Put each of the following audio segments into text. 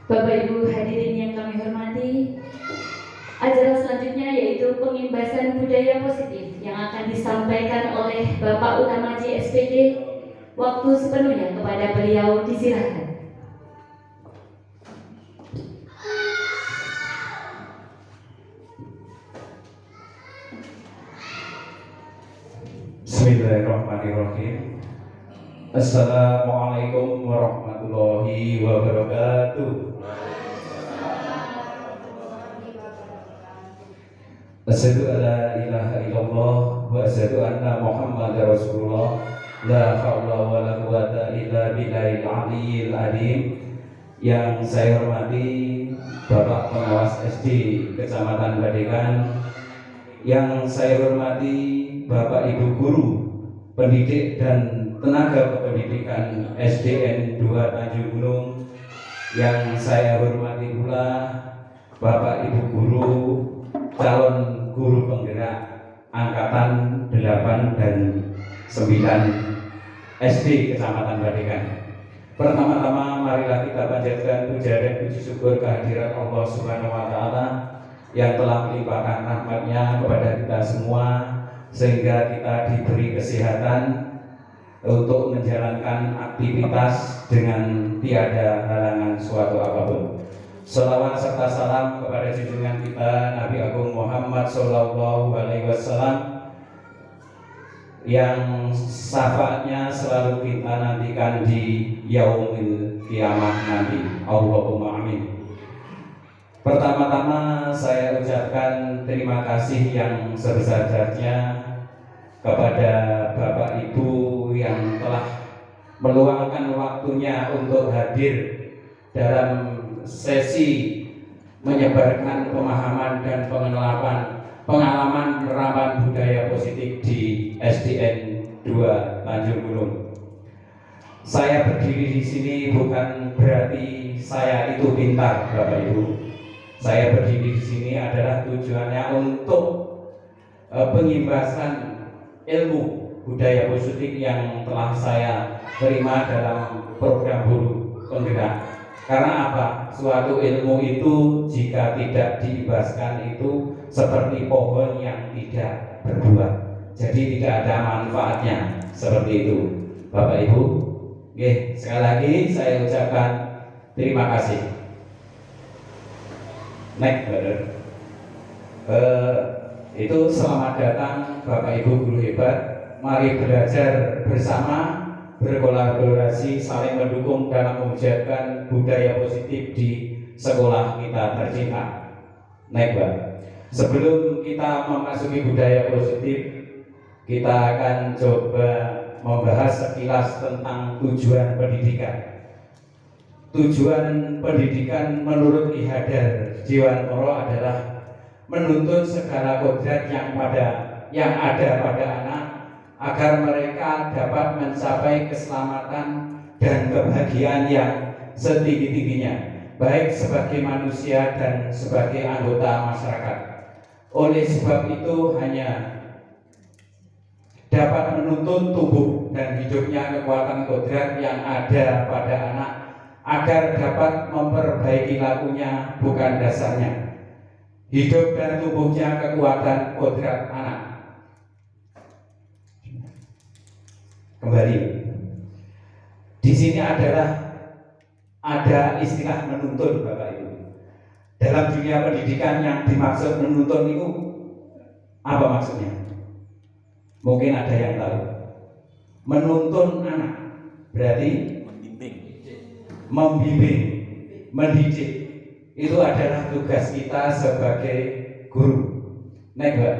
Bapak Ibu hadirin yang kami hormati, acara selanjutnya yaitu pengimbasan budaya positif yang akan disampaikan oleh Bapak Utamaji SPD. Waktu sepenuhnya kepada beliau disilakan. Bismillahirrahmanirrahim. Assalamualaikum warahmatullahi wabarakatuh. Asyhadu an la ilaha illallah wa asyhadu anna Muhammadar Rasulullah. La haula wa la quwata illa billahil aliyyil azim. Yang saya hormati Bapak Pengawas SD Kecamatan Badekan, yang saya hormati Bapak Ibu guru, pendidik dan tenaga kependidikan SDN 2 Tanjung Gunung, yang saya hormati pula Bapak Ibu guru, calon guru penggerak angkatan 8 dan 9 SD Kecamatan Badekan. Pertama-tama marilah kita panjatkan puja dan puji syukur kehadirat Allah Subhanahu wa taala yang telah melimpahkan rahmat-Nya kepada kita semua sehingga kita diberi kesehatan untuk menjalankan aktivitas dengan tiada halangan suatu apapun. Shalawat serta salam kepada junjungan kita Nabi Agung Muhammad Sallallahu Alaihi Wasallam yang syafaatnya selalu kita nantikan di yaumil kiamah nanti. Allahumma amin. Pertama-tama saya ucapkan terima kasih yang sebesar-besarnya kepada Bapak Ibu yang telah meluangkan waktunya untuk hadir dalam sesi menyebarkan pemahaman dan pengalaman merawat budaya positif di SDN 2 Tanjung Gunung. Saya berdiri di sini bukan berarti saya itu pintar, Bapak Ibu. Saya berdiri di sini adalah tujuannya untuk pengimbasan ilmu budaya positif yang telah saya terima dalam program guru penggerak. Karena apa? Suatu ilmu itu jika tidak diibaskan itu seperti pohon yang tidak berbuah, jadi tidak ada manfaatnya. Seperti itu, Bapak Ibu. Oke, sekali lagi saya ucapkan terima kasih. Next, brother. Itu selamat datang Bapak Ibu guru hebat. Mari belajar bersama, berkolaborasi, saling mendukung dalam mewujudkan budaya positif di sekolah kita tercinta. Next, Pak. Sebelum kita memasuki budaya positif, kita akan coba membahas sekilas tentang tujuan pendidikan. Tujuan pendidikan menurut Ki Hadar Djwantara adalah menuntun segala kodrat yang ada pada anak agar mereka dapat mencapai keselamatan dan kebahagiaan yang setinggi-tingginya, baik sebagai manusia dan sebagai anggota masyarakat. Oleh sebab itu hanya dapat menuntun tubuh dan hidupnya kekuatan kodrat yang ada pada anak agar dapat memperbaiki lakunya, bukan dasarnya. Hidup dan tubuhnya kekuatan kodrat anak. Kembali, di sini ada istilah menuntun, Bapak Ibu. Dalam dunia pendidikan yang dimaksud menuntun itu apa maksudnya? Mungkin ada yang tahu. Menuntun anak berarti membimbing, mendidik. Itu adalah tugas kita sebagai guru. Next, Pak.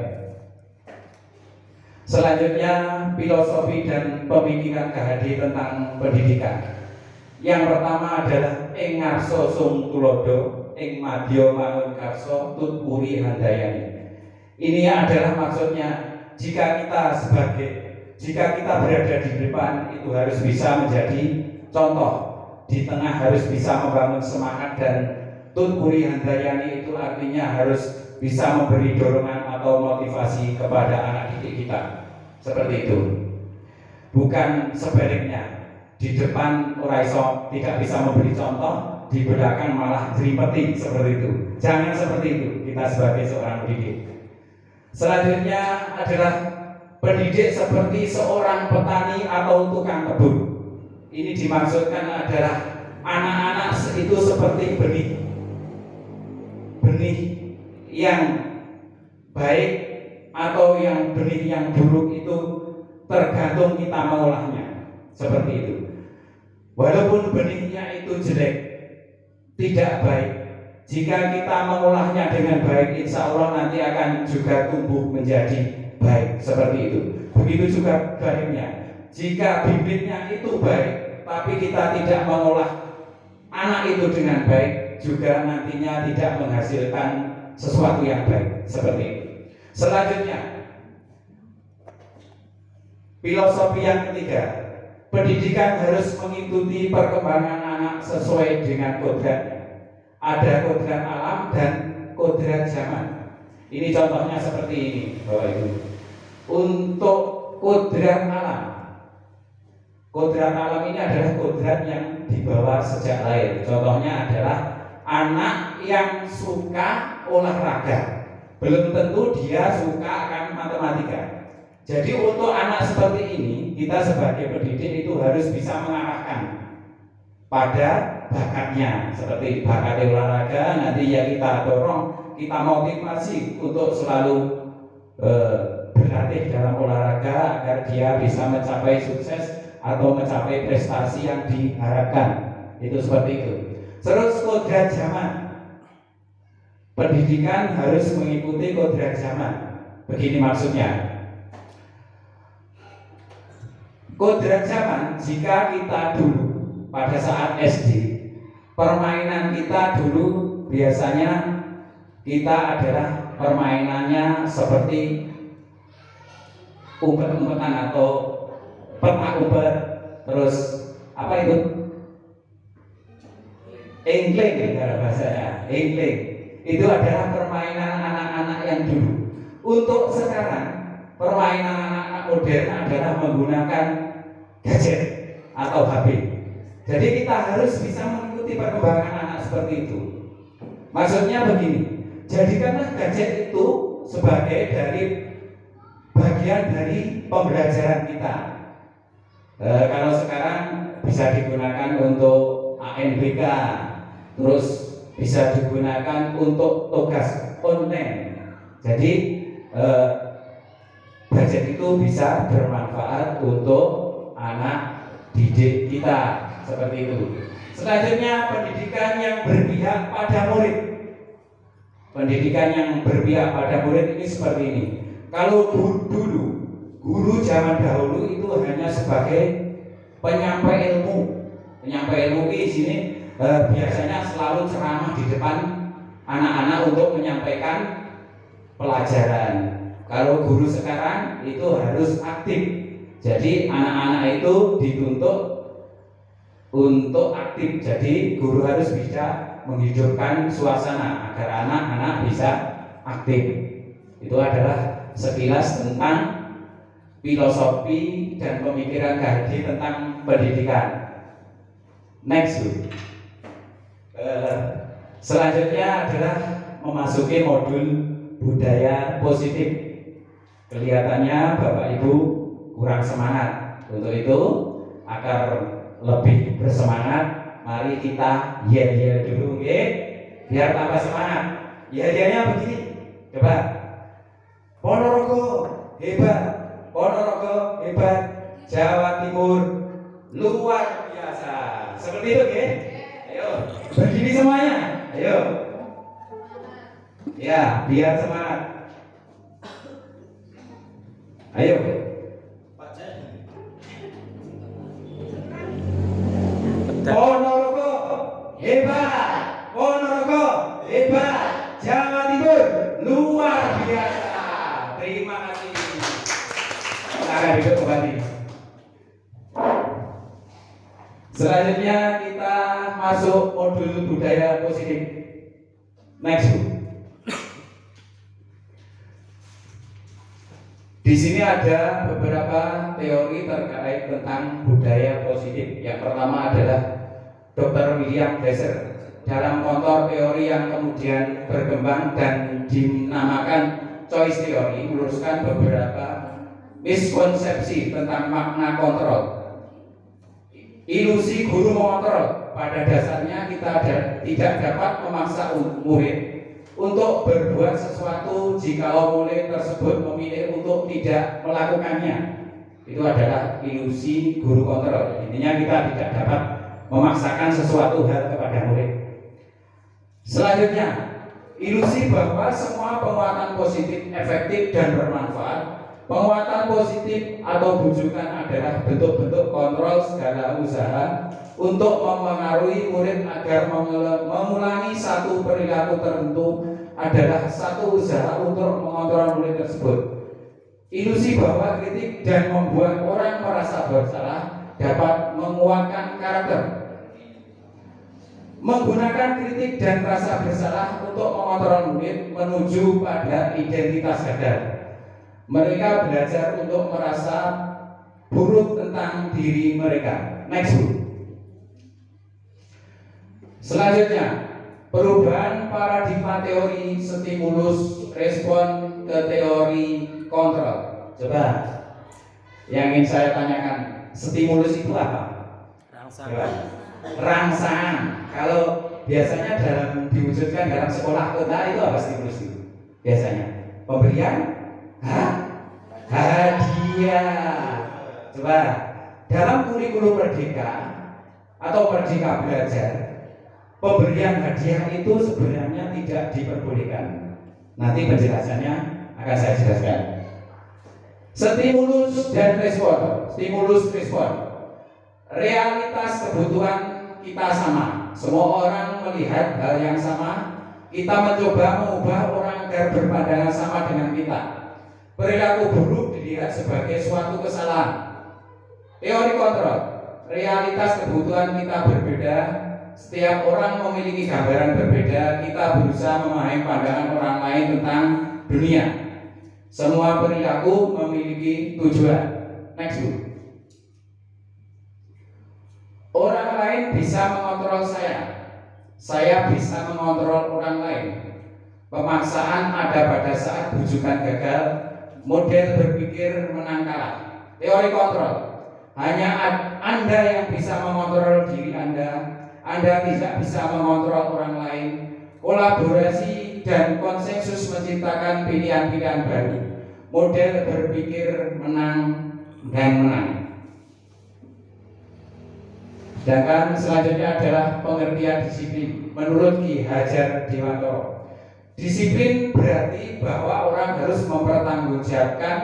Selanjutnya filosofi dan pemikiran Kahadi tentang pendidikan. Yang pertama adalah ing ngarsa sung tulodo, ing madya mangun karsa tut puri handayani. Ini adalah maksudnya jika kita berada di depan itu harus bisa menjadi contoh, di tengah harus bisa membangun semangat, dan tut puri handayani itu artinya harus bisa memberi dorongan atau motivasi kepada anak didik kita. Seperti itu. Bukan sebaliknya, di depan ora iso tidak bisa memberi contoh, di belakang malah jeripeti seperti itu. Jangan seperti itu kita sebagai seorang pendidik. Selanjutnya adalah pendidik seperti seorang petani atau tukang kebun. Ini dimaksudkan adalah anak-anak itu seperti benih yang baik atau yang benih yang buruk itu tergantung kita mengolahnya. Seperti itu. Walaupun benihnya itu jelek, tidak baik, jika kita mengolahnya dengan baik, insya Allah nanti akan juga tumbuh menjadi baik. Seperti itu. Begitu juga baiknya. Jika bibitnya itu baik, tapi kita tidak mengolah anak itu dengan baik, juga nantinya tidak menghasilkan sesuatu yang baik. Seperti itu. Selanjutnya, filosofi yang ketiga, pendidikan harus mengikuti perkembangan anak sesuai dengan kodratnya. Ada kodrat alam dan kodrat zaman. Ini contohnya seperti ini, Bapak Ibu. Untuk kodrat alam ini adalah kodrat yang dibawa sejak lahir. Contohnya adalah anak yang suka olahraga. Belum tentu dia suka akan matematika. Jadi untuk anak seperti ini, kita sebagai pendidik itu harus bisa mengarahkan pada bakatnya. Seperti bakat olahraga, nanti ya kita dorong, kita motivasi untuk selalu berlatih dalam olahraga agar dia bisa mencapai sukses atau mencapai prestasi yang diharapkan. Itu seperti itu. Terus kodrat zaman, pendidikan harus mengikuti kodrat zaman. Begini maksudnya. Kodrat zaman, jika kita dulu pada saat SD, permainan kita dulu biasanya kita adalah permainannya seperti umpet-umpetan atau petak umpet, terus apa itu? Engkling, dalam bahasanya engkling. Itu adalah permainan anak-anak yang dulu. Untuk sekarang, permainan anak-anak modern adalah menggunakan gadget atau HP. Jadi kita harus bisa mengikuti perkembangan anak seperti itu. Maksudnya begini, jadikanlah gadget itu sebagai bagian dari pembelajaran kita. Kalau sekarang bisa digunakan untuk ANBK, terus bisa digunakan untuk tugas online. Jadi gadget itu bisa bermanfaat untuk anak didik kita, seperti itu. Selanjutnya, pendidikan yang berpihak pada murid. Pendidikan yang berpihak pada murid ini seperti ini. Kalau dulu, guru zaman dahulu itu hanya sebagai penyampai ilmu. Penyampai ilmu di sini biasanya selalu ceramah di depan anak-anak untuk menyampaikan pelajaran. Kalau guru sekarang itu harus aktif. Jadi anak-anak itu dituntut untuk aktif. Jadi guru harus bisa menghidupkan suasana agar anak-anak bisa aktif. Itu adalah sekilas tentang filosofi dan pemikiran Gandhi tentang pendidikan. Next, selanjutnya adalah memasuki modul budaya positif. Kelihatannya Bapak Ibu kurang semangat. Untuk itu, agar lebih bersemangat, mari kita yel-yel dulu, okay? Biar tambah semangat. Yel-yelnya begini, coba. Ponorogo hebat, Ponorogo hebat, Jawa Timur luar biasa. Seperti itu, okay? Ayo, berdiri semuanya. Ayo. Ya, biar semangat. Ayo. Ponorogo hebat, Ponorogo hebat, Jawa Timur luar biasa. Terima kasih. Silakan duduk kembali. Selanjutnya kita masuk modul budaya positif. Next. Di sini ada beberapa teori terkait tentang budaya positif. Yang pertama adalah Dr. William Glasser. dalam kontor teori yang kemudian berkembang dan dinamakan choice theory, meluruskan beberapa miskonsepsi tentang makna kontrol. Ilusi guru mengontrol. Pada dasarnya kita tidak dapat memaksa murid untuk berbuat sesuatu jikalau murid tersebut memilih untuk tidak melakukannya. Itu adalah ilusi guru kontrol. Intinya kita tidak dapat memaksakan sesuatu hal kepada murid. Selanjutnya, ilusi bahwa semua penguatan positif efektif dan bermanfaat. Penguatan positif atau bujukan adalah bentuk-bentuk kontrol segala usaha untuk memengaruhi murid agar mengulangi satu perilaku tertentu adalah satu usaha untuk mengontrol murid tersebut. Ilusi bahwa kritik dan membuat orang merasa bersalah dapat menguatkan karakter. Menggunakan kritik dan rasa bersalah untuk mengontrol murid menuju pada identitas gagal. Mereka belajar untuk merasa buruk tentang diri mereka. Next book. Selanjutnya, perubahan paradigma teori stimulus respon ke teori kontrol. Coba yang ingin saya tanyakan, stimulus itu apa? Rangsangan. Kalau biasanya dalam diwujudkan dalam sekolah kota itu apa stimulus itu? Biasanya pemberian hadiah. Coba dalam kurikulum Merdeka atau Merdeka Belajar, pemberian hadiah itu sebenarnya tidak diperbolehkan. Nanti penjelasannya akan saya jelaskan. Stimulus dan respon. Stimulus respon. Realitas kebutuhan kita sama. Semua orang melihat hal yang sama. Kita mencoba mengubah orang agar berpandangan sama dengan kita. Perilaku buruk dilihat sebagai suatu kesalahan. Teori kontrol. Realitas kebutuhan kita berbeda. Setiap orang memiliki gambaran berbeda. Kita berusaha memahami pandangan orang lain tentang dunia. Semua perilaku memiliki tujuan. Next book. Orang lain bisa mengontrol saya. Saya bisa mengontrol orang lain. Pemaksaan ada pada saat bujukan gagal. Model berpikir menang kalah. Teori kontrol. Hanya Anda yang bisa mengontrol diri Anda. Anda tidak bisa mengontrol orang lain. Kolaborasi dan konsensus menciptakan pilihan-pilihan baru. Model berpikir menang dan menang. Sedangkan selanjutnya adalah pengertian disiplin. Menurut Ki Hajar Dewantoro, disiplin berarti bahwa orang harus mempertanggungjawabkan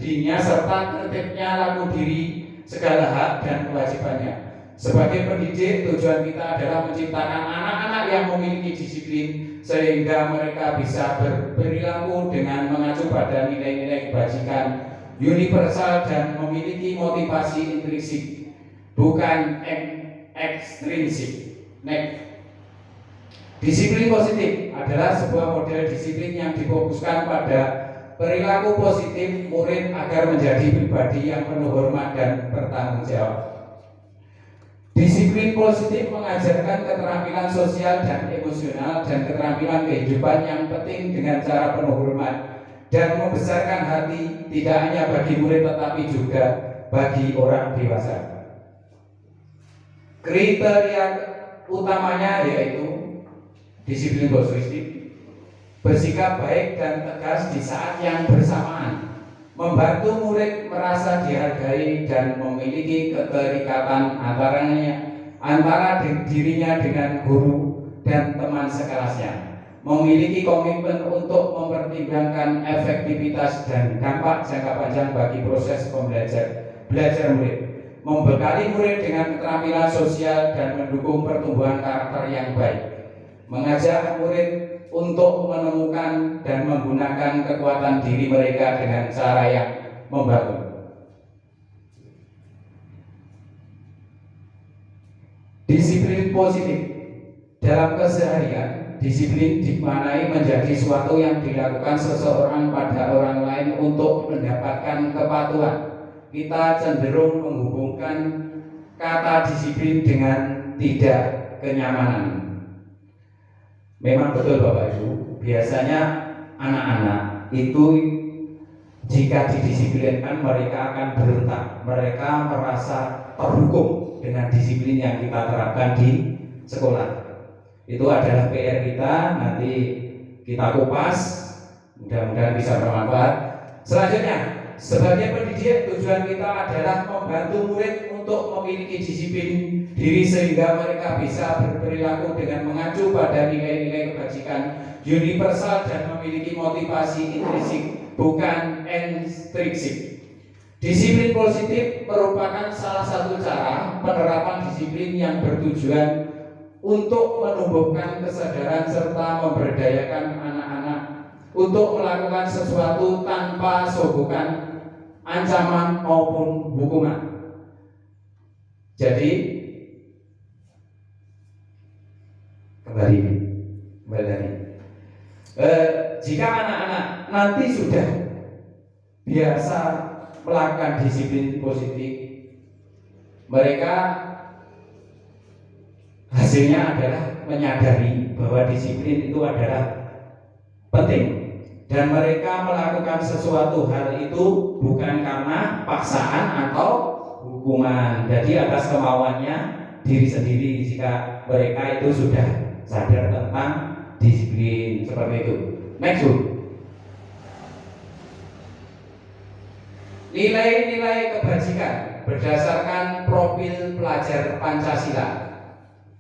dirinya serta tertibnya laku diri, segala hak dan kewajibannya. Sebagai pendidik, tujuan kita adalah menciptakan anak-anak yang memiliki disiplin sehingga mereka bisa berperilaku dengan mengacu pada nilai-nilai kebajikan universal dan memiliki motivasi intrinsik, bukan ekstrinsik. Next. Disiplin positif adalah sebuah model disiplin yang difokuskan pada perilaku positif murid agar menjadi pribadi yang penuh hormat dan bertanggung jawab. Disiplin positif mengajarkan keterampilan sosial dan emosional dan keterampilan kehidupan yang penting dengan cara penuh hormat dan membesarkan hati tidak hanya bagi murid tetapi juga bagi orang dewasa. Kriteria utamanya yaitu disiplin positif, bersikap baik dan tegas di saat yang bersamaan, membantu murid merasa dihargai dan memiliki keterikatan antara dirinya dengan guru dan teman sekelasnya, memiliki komitmen untuk mempertimbangkan efektivitas dan dampak jangka panjang bagi proses belajar murid, membekali murid dengan keterampilan sosial dan mendukung pertumbuhan karakter yang baik, mengajak murid untuk menemukan dan menggunakan kekuatan diri mereka dengan cara yang membangun. Disiplin positif. Dalam keseharian, disiplin dimaknai menjadi suatu yang dilakukan seseorang pada orang lain untuk mendapatkan kepatuhan. Kita cenderung menghubungkan kata disiplin dengan tidak kenyamanan. Memang betul Bapak Ibu, biasanya anak-anak itu jika didisiplinkan mereka akan berontak, mereka merasa terhukum dengan disiplin yang kita terapkan di sekolah. Itu adalah PR kita, nanti kita kupas, mudah-mudahan bisa bermanfaat. Selanjutnya, sebagai pendidik tujuan kita adalah membantu murid untuk memiliki disiplin diri sehingga mereka bisa berperilaku dengan mengacu pada nilai-nilai kebajikan universal dan memiliki motivasi intrinsik bukan ekstrinsik. Disiplin positif merupakan salah satu cara penerapan disiplin yang bertujuan untuk menumbuhkan kesadaran serta memberdayakan anak-anak untuk melakukan sesuatu tanpa sogokan, ancaman maupun hukuman. Jadi kembali lagi. Jika anak-anak nanti sudah biasa melakukan disiplin positif, mereka hasilnya adalah menyadari bahwa disiplin itu adalah penting dan mereka melakukan sesuatu hal itu bukan karena paksaan atau hukuman, jadi atas kemauannya diri sendiri jika mereka itu sudah sadar tentang disiplin seperti itu. Next Bu. Nilai-nilai kebajikan berdasarkan profil pelajar Pancasila.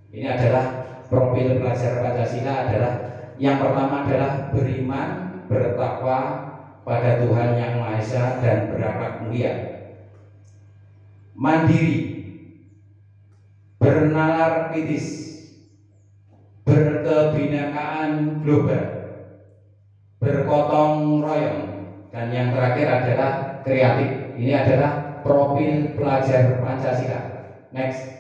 Ini adalah profil pelajar Pancasila adalah yang pertama adalah beriman, bertakwa pada Tuhan Yang Maha Esa dan berakhlak mulia. Mandiri, bernalar kritis, berkebinekaan global, bergotong royong, dan yang terakhir adalah kreatif. Ini adalah profil pelajar Pancasila. Next.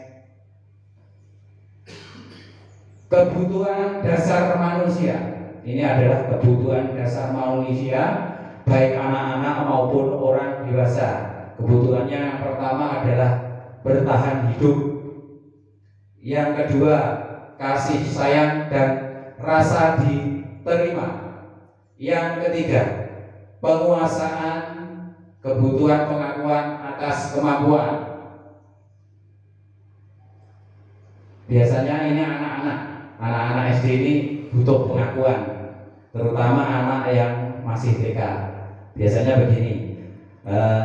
Kebutuhan dasar manusia. Ini adalah kebutuhan dasar manusia, baik anak-anak maupun orang dewasa. Kebutuhannya yang pertama adalah bertahan hidup. Yang kedua, kasih sayang dan rasa diterima. Yang ketiga, penguasaan, kebutuhan pengakuan atas kemampuan. Biasanya ini anak-anak SD ini butuh pengakuan, terutama anak yang masih TK. Biasanya begini,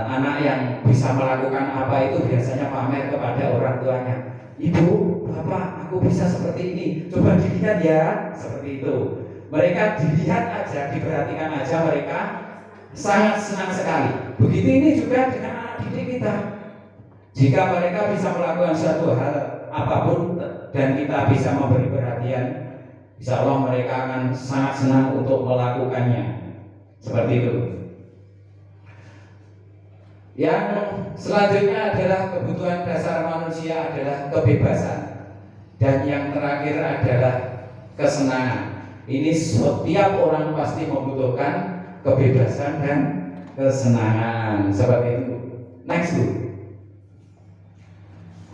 anak yang bisa melakukan apa itu biasanya pamer kepada orang tuanya. Ibu, bapak, aku bisa seperti ini, coba dilihat ya, seperti itu. Mereka dilihat aja, diperhatikan aja, mereka sangat senang sekali. Begitu ini juga dengan anak didik kita. Jika mereka bisa melakukan suatu hal apapun dan kita bisa memberi perhatian, insya Allah mereka akan sangat senang untuk melakukannya. Seperti itu. Yang selanjutnya adalah kebutuhan dasar manusia adalah kebebasan, dan yang terakhir adalah kesenangan. Ini setiap orang pasti membutuhkan kebebasan dan kesenangan. Seperti itu. Next Bu.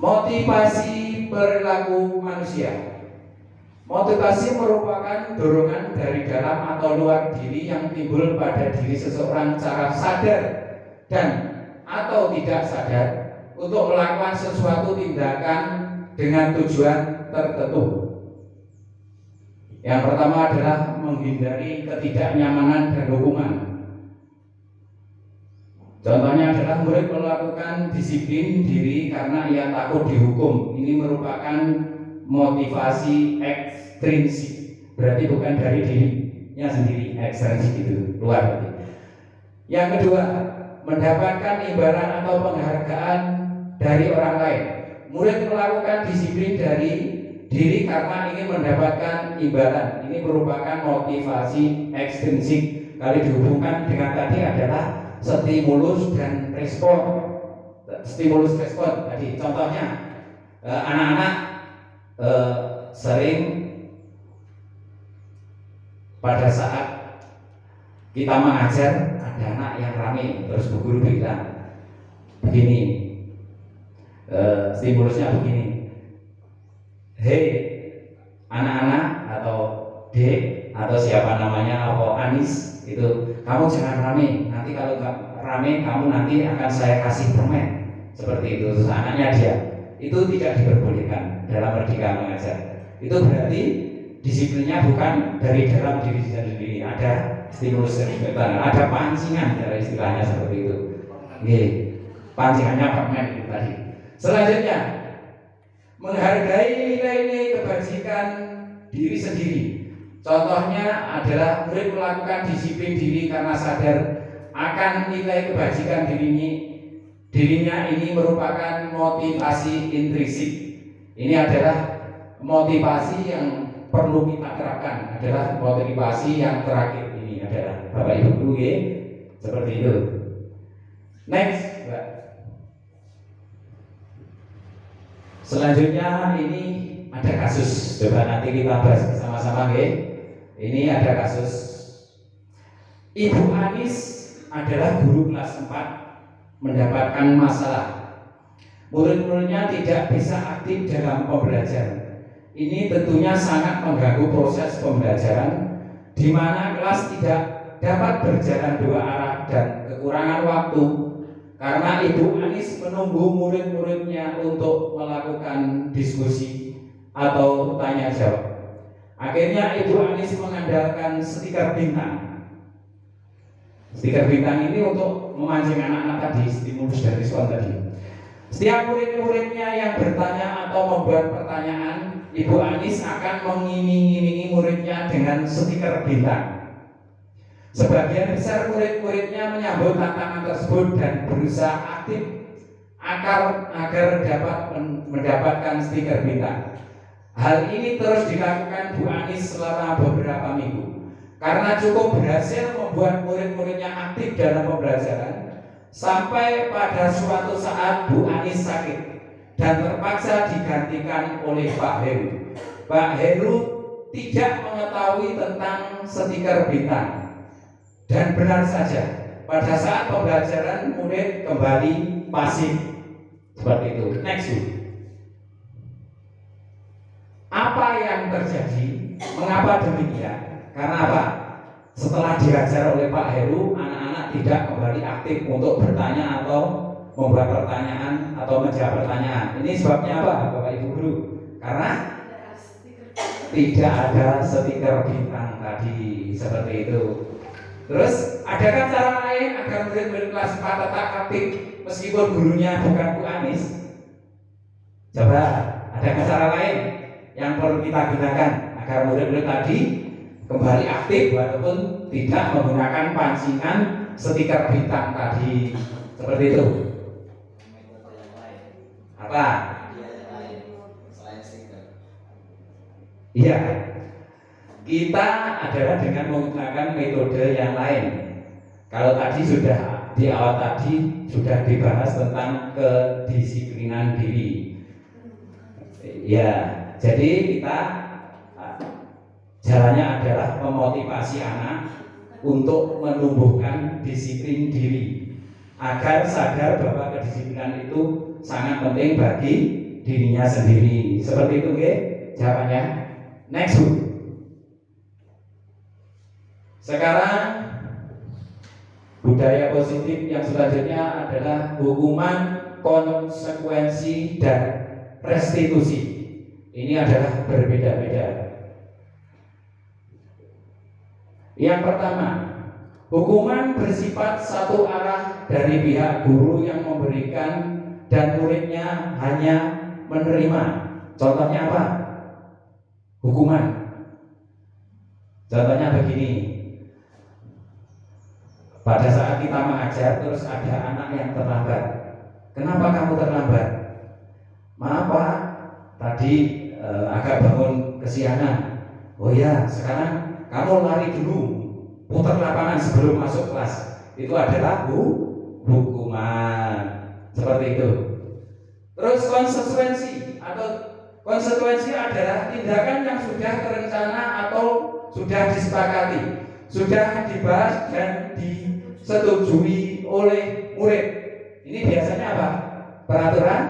Motivasi perilaku manusia. Motivasi merupakan dorongan dari dalam atau luar diri yang timbul pada diri seseorang secara sadar dan atau tidak sadar untuk melakukan sesuatu tindakan dengan tujuan tertentu. Yang pertama adalah menghindari ketidaknyamanan dan hukuman. Contohnya adalah murid melakukan disiplin diri karena ia takut dihukum. Ini merupakan motivasi ekstrinsik, berarti bukan dari dirinya sendiri, ekstrinsik itu luar. Yang kedua, mendapatkan imbalan atau penghargaan dari orang lain. Murid melakukan disiplin dari diri karena ingin mendapatkan imbalan. Ini merupakan motivasi ekstrinsik. Kalau dihubungkan dengan tadi adalah stimulus dan respon. Stimulus respon tadi contohnya anak-anak sering pada saat kita mengajar ada anak yang rame, terus bu guru bilang begini, stimulusnya begini, hei anak-anak atau kamu jangan rame, nanti kalau nggak rame kamu nanti akan saya kasih permen, seperti itu. Terus anaknya dia itu tidak diperbolehkan dalam Merdeka Mengajar. Itu berarti disiplinnya bukan dari dalam diri sendiri, ada stimulus eksternal, ada pancingan dari istilahnya seperti itu. Oke, pancingannya permen itu tadi. Selanjutnya, menghargai nilai-nilai kebajikan diri sendiri. Contohnya adalah murid melakukan disiplin diri karena sadar akan nilai kebajikan dirinya ini merupakan motivasi intrinsik. Ini adalah motivasi yang perlu kita terapkan, adalah motivasi yang terakhir. Ini adalah Bapak Ibu guru ya, seperti itu. Next, Mbak. Selanjutnya ini ada kasus, coba nanti kita bahas bersama-sama ya. Ini ada kasus Ibu Anis adalah guru kelas 4 mendapatkan masalah. Murid-muridnya tidak bisa aktif dalam pembelajaran. Ini tentunya sangat mengganggu proses pembelajaran, di mana kelas tidak dapat berjalan dua arah dan kekurangan waktu karena Ibu Anis menunggu murid-muridnya untuk melakukan diskusi atau tanya jawab. Akhirnya Ibu Anis mengandalkan stiker bintang. Stiker bintang ini untuk memancing anak-anak tadi, stimulus dan respon tadi. Setiap murid-muridnya yang bertanya atau membuat pertanyaan, Ibu Anis akan mengiming-imingi muridnya dengan stiker bintang. Sebagian besar murid-muridnya menyambut tantangan tersebut dan berusaha aktif agar dapat mendapatkan stiker bintang. Hal ini terus dilakukan Bu Anis selama beberapa minggu. Karena cukup berhasil membuat murid-muridnya aktif dalam pembelajaran, sampai pada suatu saat Bu Anis sakit dan terpaksa digantikan oleh Pak Heru. Pak Heru tidak mengetahui tentang stiker bintang. Dan benar saja, pada saat pembelajaran murid kembali pasif. Seperti itu. Next. Apa yang terjadi? Mengapa demikian? Karena apa? Setelah diajar oleh Pak Heru, anak-anak tidak kembali aktif untuk bertanya atau membuat pertanyaan atau menjawab pertanyaan. Ini sebabnya apa, Bapak Ibu guru? Karena tidak ada stiker bintang tadi, seperti itu. Terus, adakah cara lain agar murid-murid kelas 4 tetap aktif meskipun gurunya bukan Bu Anis? Coba, adakah cara lain yang perlu kita gunakan agar murid-murid tadi kembali aktif walaupun tidak menggunakan pancingan stiker bintang tadi, seperti itu? Apa? Iya, kita adalah dengan menggunakan metode yang lain. Kalau tadi sudah di awal tadi sudah dibahas tentang kedisiplinan diri. Ya, jadi kita jalannya adalah memotivasi anak untuk menumbuhkan disiplin diri agar sadar bahwa kedisiplinan itu sangat penting bagi dirinya sendiri. Seperti itu, oke? Jawabannya. Next. Sekarang budaya positif yang selanjutnya adalah hukuman, konsekuensi, dan restitusi. Ini adalah berbeda-beda. Yang pertama, hukuman bersifat satu arah dari pihak guru yang memberikan dan muridnya hanya menerima. Contohnya apa? Hukuman. Contohnya begini. Pada saat kita mengajar terus ada anak yang terlambat. Kenapa kamu terlambat? Maaf Pak, tadi agak bangun kesiangan. Oh ya, sekarang kamu lari dulu, putar lapangan sebelum masuk kelas. Itu adalah hukuman. Seperti itu. Terus konsekuensi adalah tindakan yang sudah terencana atau sudah disepakati, sudah dibahas dan disetujui oleh murid. Ini biasanya apa? Peraturan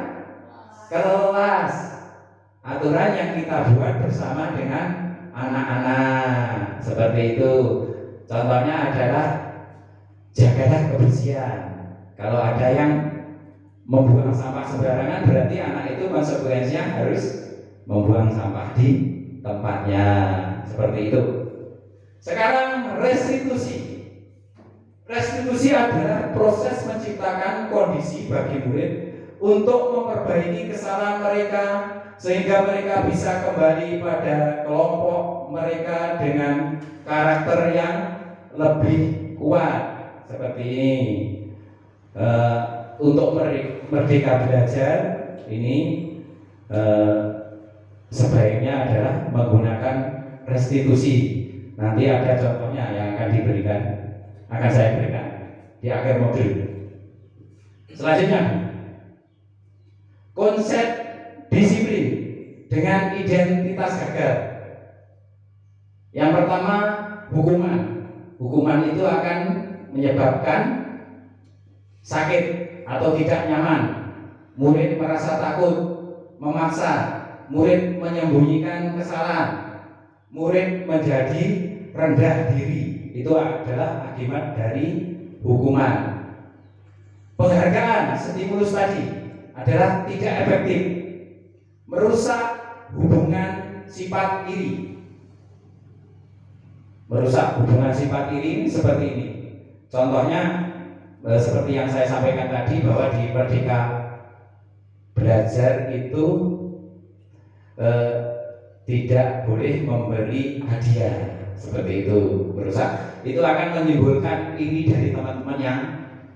kelas, aturan yang kita buat bersama dengan anak-anak, seperti itu. Contohnya adalah jagalah kebersihan. Kalau ada yang membuang sampah sembarangan, berarti anak itu konsekuensinya harus membuang sampah di tempatnya. Seperti itu. Sekarang restitusi. Restitusi adalah proses menciptakan kondisi bagi murid untuk memperbaiki kesalahan mereka sehingga mereka bisa kembali pada kelompok mereka dengan karakter yang lebih kuat. Seperti ini. Untuk merdeka belajar ini sebaiknya adalah menggunakan restitusi. Nanti ada contohnya yang akan saya berikan di akhir modul. Selanjutnya, konsep disiplin dengan identitas gagal. Yang pertama, hukuman. Hukuman itu akan menyebabkan sakit atau tidak nyaman. Murid merasa takut, memaksa, murid menyembunyikan kesalahan, murid menjadi rendah diri. Itu adalah akibat dari hukuman. Penghargaan, stimulus tadi adalah tidak efektif, merusak hubungan sifat iri. Merusak hubungan sifat iri seperti ini. Contohnya seperti yang saya sampaikan tadi, bahwa di Merdeka Belajar itu tidak boleh memberi hadiah. Seperti itu, merusak. Itu akan menimbulkan iri dari teman-teman yang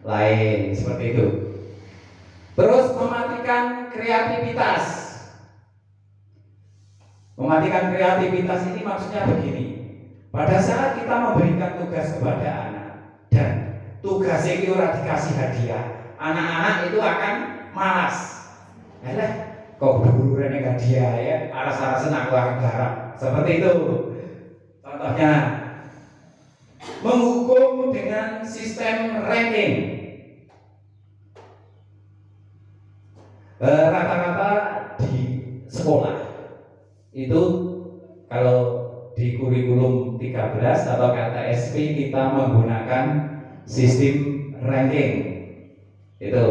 lain. Seperti itu. Terus mematikan kreativitas. Mematikan kreativitas ini maksudnya begini. Pada saat kita memberikan tugas kepada anak dan tugasnya itu dikasih hadiah, anak-anak itu akan malas. Alah, kok guru-gurunya hadiah ya, aras-arasan aku akan garap. Seperti itu. Contohnya, menghukum dengan sistem ranking. Rata-rata di sekolah itu kalau di kurikulum 13 atau KTSP kita menggunakan sistem ranking. Itu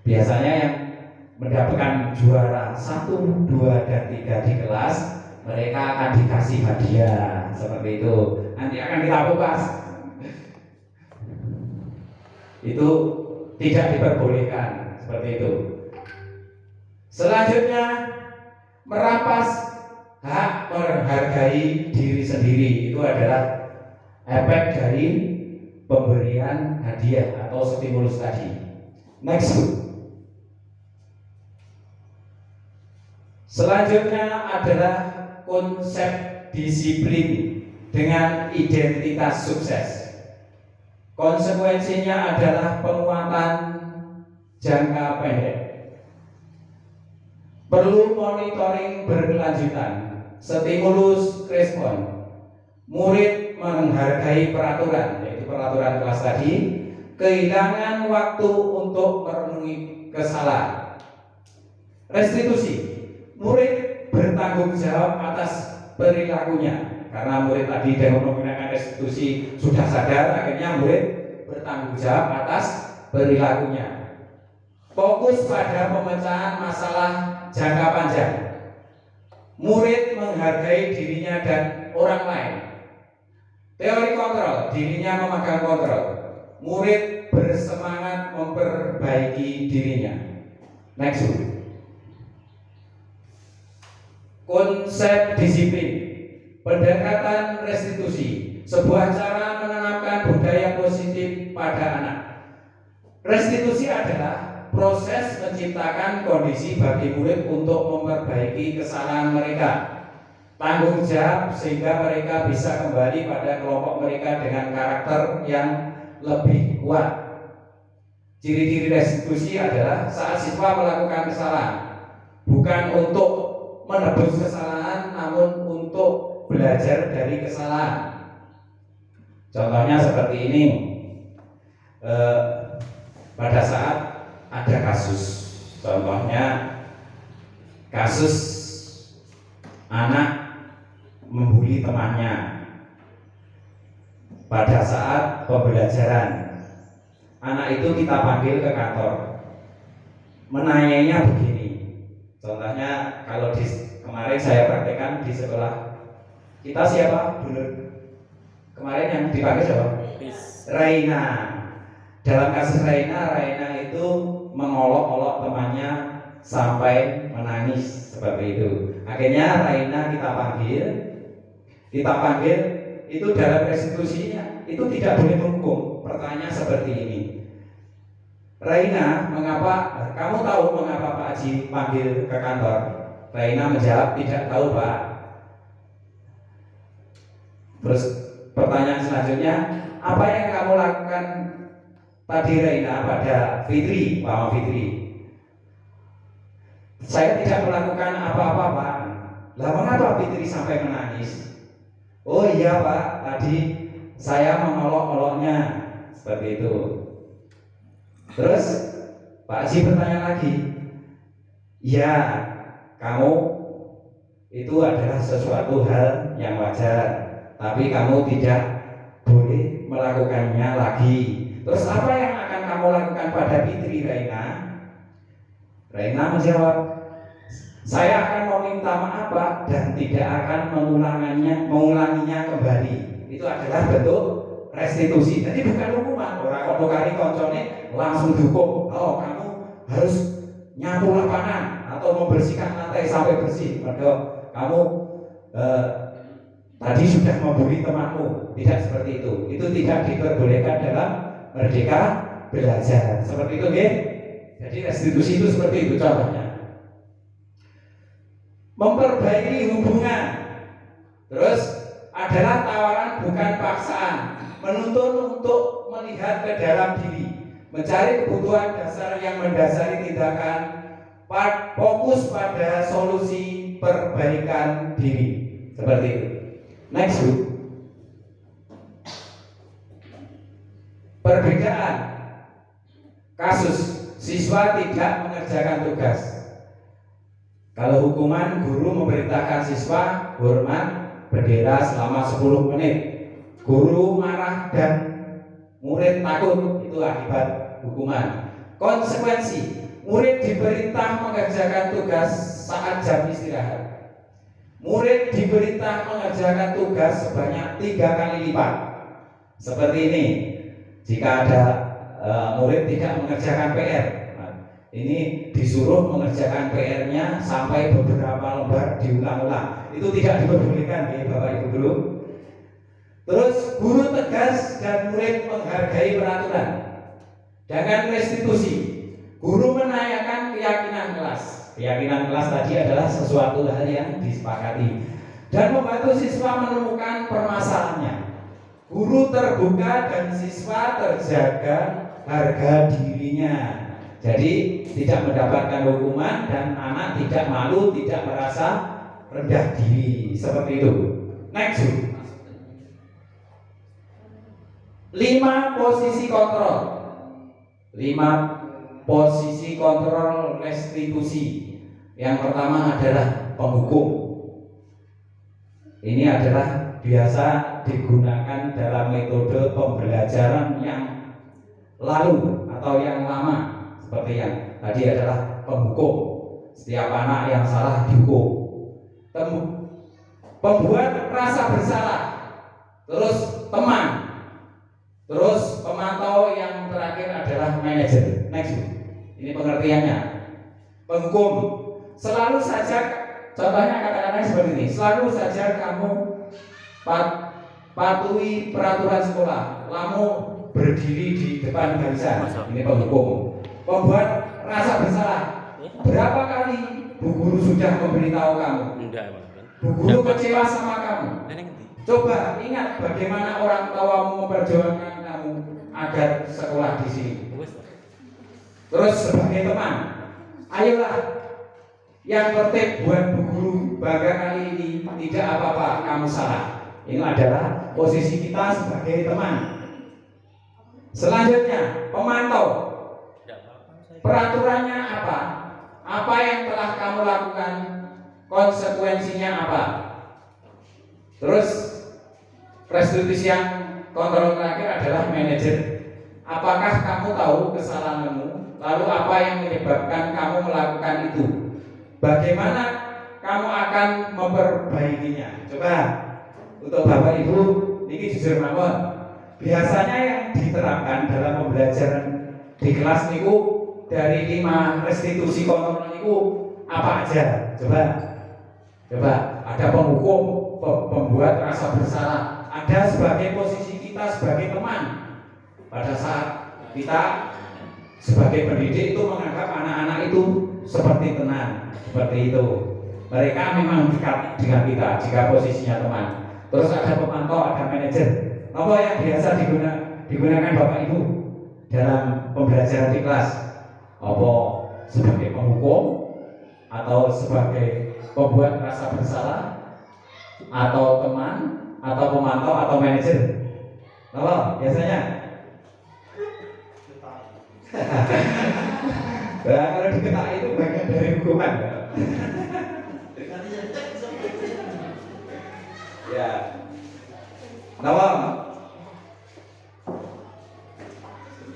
biasanya yang mendapatkan juara 1, 2, dan 3 di kelas, mereka akan dikasih hadiah. Seperti itu. Nanti akan kita kupas. Itu tidak diperbolehkan. Seperti itu. Selanjutnya, merampas hak menghargai diri sendiri. Itu adalah efek dari pemberian hadiah atau stimulus tadi. Next. Selanjutnya adalah konsep disiplin dengan identitas sukses. Konsekuensinya adalah penguatan jangka pendek. Perlu monitoring berkelanjutan, stimulus respon. Murid menghargai peraturan, yaitu peraturan kelas tadi, kehilangan waktu untuk merenungi kesalahan. Restitusi, murid bertanggung jawab atas perilakunya. Karena murid tadi dengan menggunakan restitusi sudah sadar, akhirnya murid bertanggung jawab atas perilakunya. Fokus pada pemecahan masalah jangka panjang. Murid menghargai dirinya dan orang lain. Teori kontrol, dirinya memegang kontrol. Murid bersemangat memperbaiki dirinya. Next. Konsep disiplin, pendekatan restitusi, sebuah cara menanamkan budaya positif pada anak. Restitusi adalah proses menciptakan kondisi bagi murid untuk memperbaiki kesalahan mereka, tanggung jawab sehingga mereka bisa kembali pada kelompok mereka dengan karakter yang lebih kuat. Ciri-ciri restitusi adalah saat siswa melakukan kesalahan, bukan untuk menebus kesalahan, namun untuk belajar dari kesalahan. Contohnya seperti ini. Pada saat ada kasus, contohnya kasus anak membuli temannya. pada saat pembelajaran. Anak itu kita panggil ke kantor. Menanyanya begini. Contohnya kalau kemarin saya praktekkan di sekolah. Kita siapa dulu? Kemarin yang dipanggil siapa? Raina. Dalam kasus Raina itu mengolok-olok temannya sampai menangis seperti itu. Akhirnya Raina kita panggil itu dalam restitusinya itu tidak boleh menghukum. Pertanyaan seperti ini. Raina, kamu tahu mengapa Pak Haji panggil ke kantor? Raina menjawab, tidak tahu Pak. Terus pertanyaan selanjutnya, apa yang kamu lakukan tadi Raina pada Fitri, Pak Fitri? Saya tidak melakukan apa-apa Pak. Lah mengapa Fitri sampai menangis? Oh iya Pak, tadi saya mengolok-oloknya seperti itu. Terus Pak Haji bertanya lagi, ya kamu itu adalah sesuatu hal yang wajar, tapi kamu tidak boleh melakukannya lagi. Terus apa yang akan kamu lakukan pada Fitri Raina? Raina menjawab, saya akan meminta maaf Pak dan tidak akan mengulanginya kembali. Itu adalah bentuk restitusi. Jadi bukan hukuman. Orang kok kari koncone langsung dihukum. Oh, kamu harus nyapu lapangan atau membersihkan lantai sampai bersih. Padahal kamu tadi sudah membuli temanmu. Tidak seperti itu. Itu tidak diperbolehkan dalam Merdeka Belajar. Seperti itu, ya. Jadi restitusi itu seperti itu contohnya. Memperbaiki hubungan. Terus adalah tawaran bukan paksaan. Menuntun untuk melihat ke dalam diri, mencari kebutuhan dasar yang mendasari tindakan, fokus pada solusi perbaikan diri. Seperti itu. Next, Bu. Perbedaan kasus siswa tidak mengerjakan tugas. Kalau hukuman, guru memerintahkan siswa hormat bendera selama 10 menit. Guru marah dan murid takut, itu akibat hukuman. Konsekuensi, murid diperintah mengerjakan tugas saat jam istirahat. Murid diperintah mengerjakan tugas sebanyak 3 kali lipat. Seperti ini, jika ada murid tidak mengerjakan PR, ini disuruh mengerjakan PR-nya sampai beberapa lembar diulang-ulang. Itu tidak diperbolehkan ya Bapak Ibu Guru. Terus guru tegas dan murid menghargai peraturan. Dengan restitusi, guru menanyakan keyakinan kelas. Keyakinan kelas tadi adalah sesuatu hal yang disepakati dan membantu siswa menemukan permasalahannya. Guru terbuka dan siswa terjaga harga dirinya. Jadi tidak mendapatkan hukuman dan anak tidak malu, tidak merasa rendah diri. Seperti itu. Next. 5 posisi kontrol. 5 posisi kontrol restitusi. Yang pertama adalah penghukum. Ini adalah biasa digunakan dalam metode pembelajaran yang lalu atau yang lama. Seperti yang tadi adalah penghukum. Setiap anak yang salah dihukum. Pembuat rasa bersalah. Terus teman. Terus pemantau, yang terakhir adalah manajer. Next. Ini pengertiannya. Penghukum. Selalu saja, contohnya kata-katanya seperti ini. Selalu saja kamu patuhi peraturan sekolah. Kamu berdiri di depan barisan. Ini penghukum. Pembuat rasa bersalah. Berapa kali Bu Guru sudah memberitahu kamu? Bu Guru kecewa sama kamu. Coba ingat bagaimana orang tuamu memperjuangkan kamu agar sekolah di sini. Terus sebagai teman, ayolah yang tertib buat Bu Guru bangga kali ini. Tidak apa-apa, kamu salah. Ini adalah posisi kita sebagai teman. Selanjutnya, pemantau. Peraturannya apa? Apa yang telah kamu lakukan? Konsekuensinya apa? Terus restitusi yang kontrol terakhir adalah manajer. Apakah kamu tahu kesalahanmu? Lalu apa yang menyebabkan kamu melakukan itu? Bagaimana kamu akan memperbaikinya? Coba untuk Bapak Ibu, ini jujur mawon. Biasanya yang diterapkan dalam pembelajaran di kelas niku dari 5 restitusi kontrol niku apa aja? Coba ada penghukum, pembuat rasa bersalah, ada sebagai posisi kita sebagai teman pada saat kita sebagai pendidik itu menganggap anak-anak itu seperti teman, seperti itu. Mereka memang dekat dengan kita jika posisinya teman. Terus ada pemantau, ada manajer. Apa yang biasa digunakan Bapak Ibu dalam pembelajaran di kelas? Apa sebagai penghukum atau sebagai pembuat rasa bersalah atau teman atau pemantau atau manajer? Apa biasanya? Nah, kalau diketak itu bagian dari hukuman. Ya. Nawam.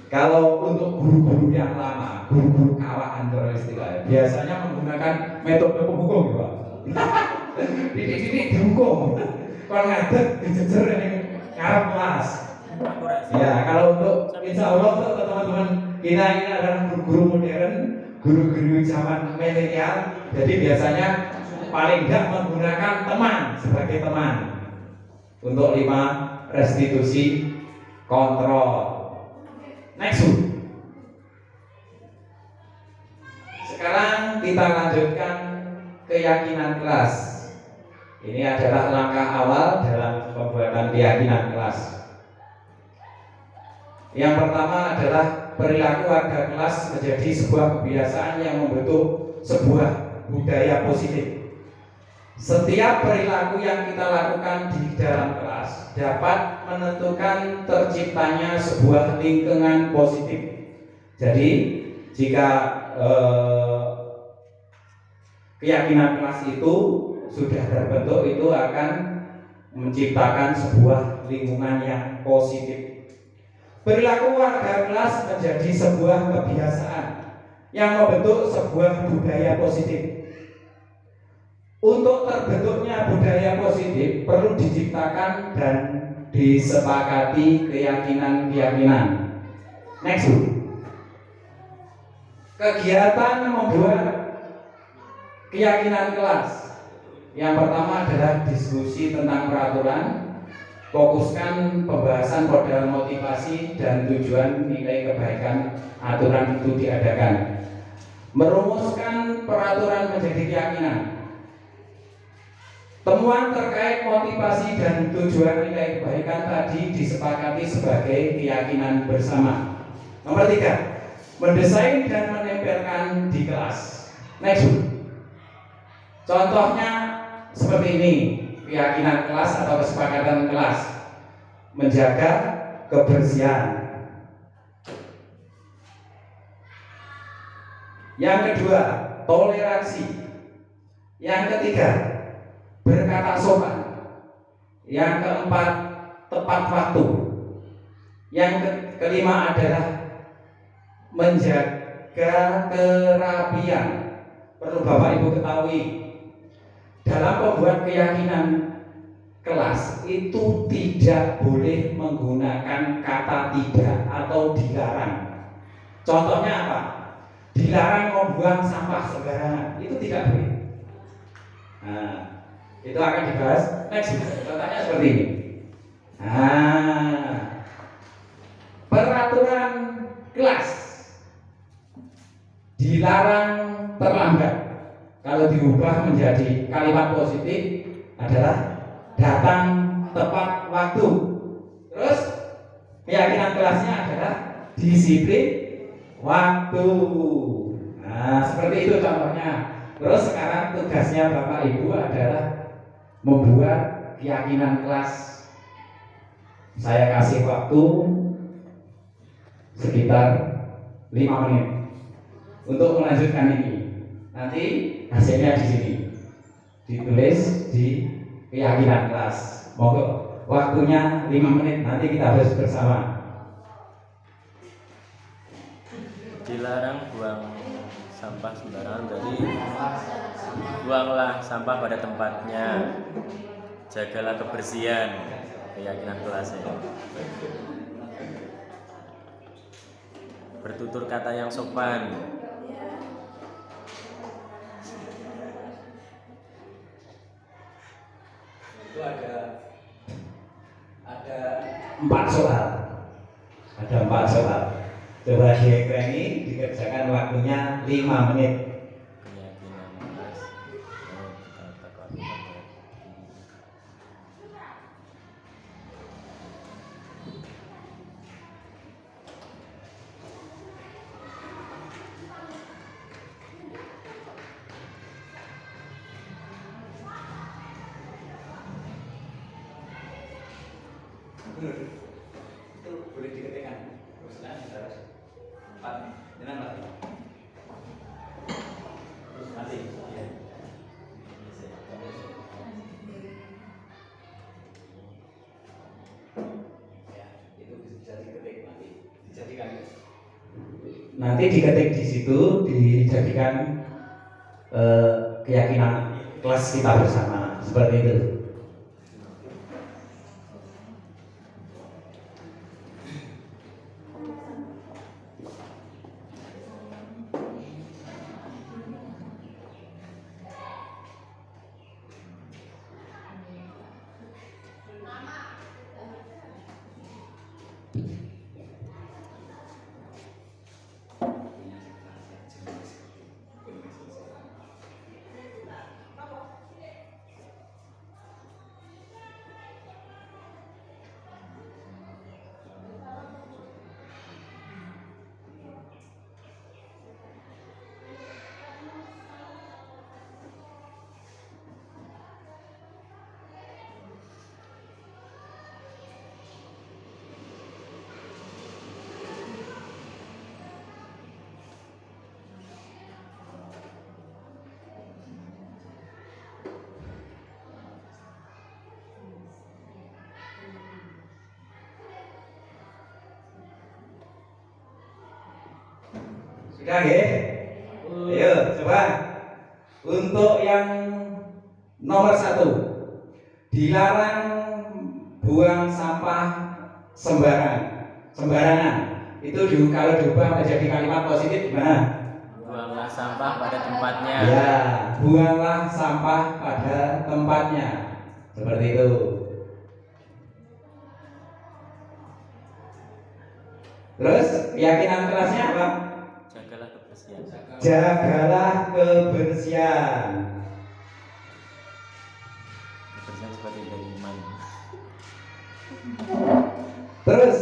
Kalau untuk guru-guru yang lama, guru-guru kawakan kalau istilahnya, biasanya menggunakan metode penghukum, Pak. Didik dihukum. Kalau ngadeg dijejer ini ngarep kelas. Ya, kalau untuk insya Allah untuk teman-teman kita ini adalah guru-guru modern, guru-guru zaman milenial. Jadi biasanya paling tidak menggunakan teman sebagai teman untuk 5 restitusi kontrol. Next. Sekarang kita lanjutkan keyakinan kelas. Ini adalah langkah awal dalam pembuatan keyakinan kelas. Yang pertama adalah perilaku warga kelas menjadi sebuah kebiasaan yang membentuk sebuah budaya positif. Setiap perilaku yang kita lakukan di dalam kelas dapat menentukan terciptanya sebuah lingkungan positif. Jadi jika keyakinan kelas itu sudah terbentuk, itu akan menciptakan sebuah lingkungan yang positif. Perilaku warga kelas menjadi sebuah kebiasaan yang membentuk sebuah budaya positif. Untuk terbentuknya budaya positif perlu diciptakan dan disepakati keyakinan-keyakinan. Next. Kegiatan membuat keyakinan kelas. Yang pertama adalah diskusi tentang peraturan. Fokuskan pembahasan pada motivasi dan tujuan nilai kebaikan aturan itu diadakan. Merumuskan peraturan menjadi keyakinan. Temuan terkait motivasi dan tujuan nilai kebaikan tadi disepakati sebagai keyakinan bersama. Nomor 3, mendesain dan menempelkan di kelas. Next. Contohnya seperti ini. Keyakinan kelas atau kesepakatan kelas: menjaga kebersihan. Yang kedua, toleransi. Yang ketiga, berkata sopan. Yang keempat, tepat waktu. Yang kelima adalah menjaga kerapian. Perlu Bapak Ibu ketahui, dalam pembuat keyakinan kelas itu tidak boleh menggunakan kata tidak atau dilarang. Contohnya apa? Dilarang membuang sampah sembarangan, itu tidak boleh. Nah, itu akan dibahas next. Contohnya seperti ini. Nah, peraturan kelas dilarang terlambat. Kalau diubah menjadi kalimat positif adalah datang tepat waktu. Terus keyakinan kelasnya adalah disiplin waktu. Nah, seperti itu contohnya. Terus sekarang tugasnya Bapak Ibu adalah membuat keyakinan kelas. Saya kasih waktu sekitar 5 menit untuk melanjutkan ini. Nanti hasilnya di sini ditulis di keyakinan kelas. Monggo. Waktunya 5 menit, nanti kita harus bersama. Dilarang buang sampah sembarangan, jadi buanglah sampah pada tempatnya. Jagalah kebersihan, keyakinan kelasnya. Bertutur kata yang sopan. Itu ada 4 soal. Ada 4 soal. Coba diekrangi, dikerjakan waktunya 5 menit. Keyakinan kelas. Itu boleh diketikkan. Terus nanti 4 dengan lagi. Terus nanti ya. Ya, itu bisa diketik nanti. Dijadikan. Nanti diketik di situ, dijadikan keyakinan kelas kita bersama seperti itu. Sudah ya? Ayo coba. Untuk yang nomor 1, dilarang buang sampah sembarangan. Itu kalau diubah menjadi kalimat positif gimana? Buanglah sampah pada tempatnya. Ya, buanglah sampah pada tempatnya. Seperti itu. Terus keyakinan kelasnya apa? Jagalah kebersihan. Jagalah kebersihan. Kebersihan seperti dari iman. Terus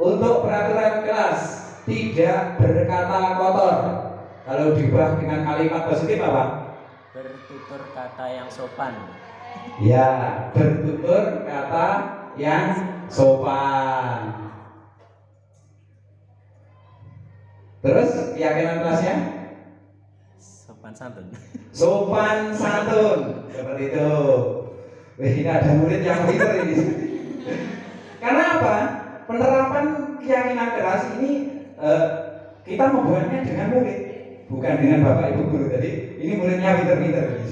untuk peraturan kelas, tidak berkata kotor. Kalau diubah dengan kalimat positif apa? Bertutur kata yang sopan. Ya, bertutur kata yang sopan. Terus keyakinan kelasnya? Sopan santun. Sopan santun. Seperti itu. Wih, ini ada murid yang pintar ini. Karena apa? Penerapan keyakinan kelas ini kita membuatnya dengan murid, bukan dengan bapak ibu guru. Jadi ini muridnya pintar-pintar.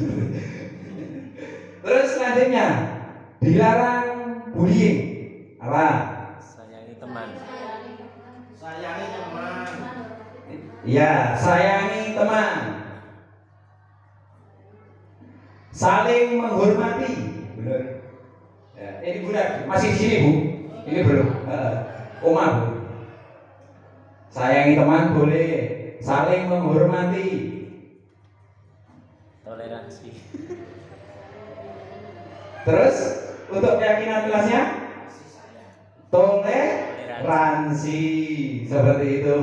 Terus selanjutnya, dilarang bullying. Apa? Sayangi teman. Sayangi teman. Ya, sayangi teman. Saling menghormati. Benar. Ya, ini budak masih di sini bu. Ini belum. Oma bu. Sayangi teman boleh. Saling menghormati. Toleransi. Terus untuk keyakinan kelasnya toleransi. Seperti itu.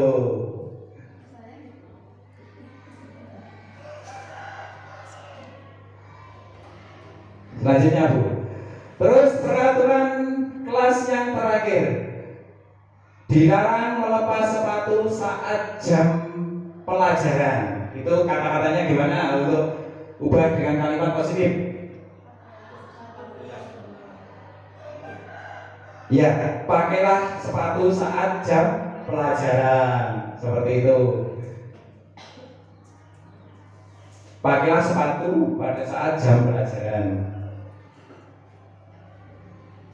Selanjutnya bu. Terus peraturan kelas yang terakhir, dilarang melepas sepatu saat jam pelajaran. Itu kata-katanya gimana untuk ubah dengan kalimat positif? Ya, pakailah sepatu saat jam pelajaran. Seperti itu. Pakailah sepatu pada saat jam pelajaran.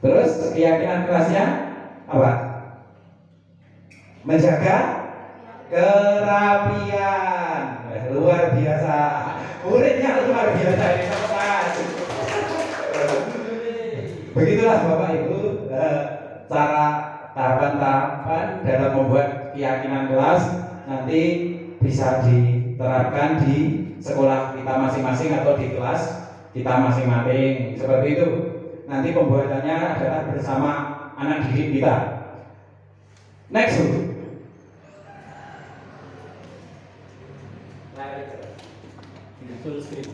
Terus keyakinan kelasnya apa? Menjaga kerapian. Luar biasa. Muridnya luar biasa ini, teman. Begitulah Bapak Ibu cara tahapan-tahapan dalam membuat keyakinan kelas nanti bisa diterapkan di sekolah kita masing-masing atau di kelas kita masing-masing. Seperti itu. Nanti pembuatannya adalah bersama anak didik kita. Next. Full screen.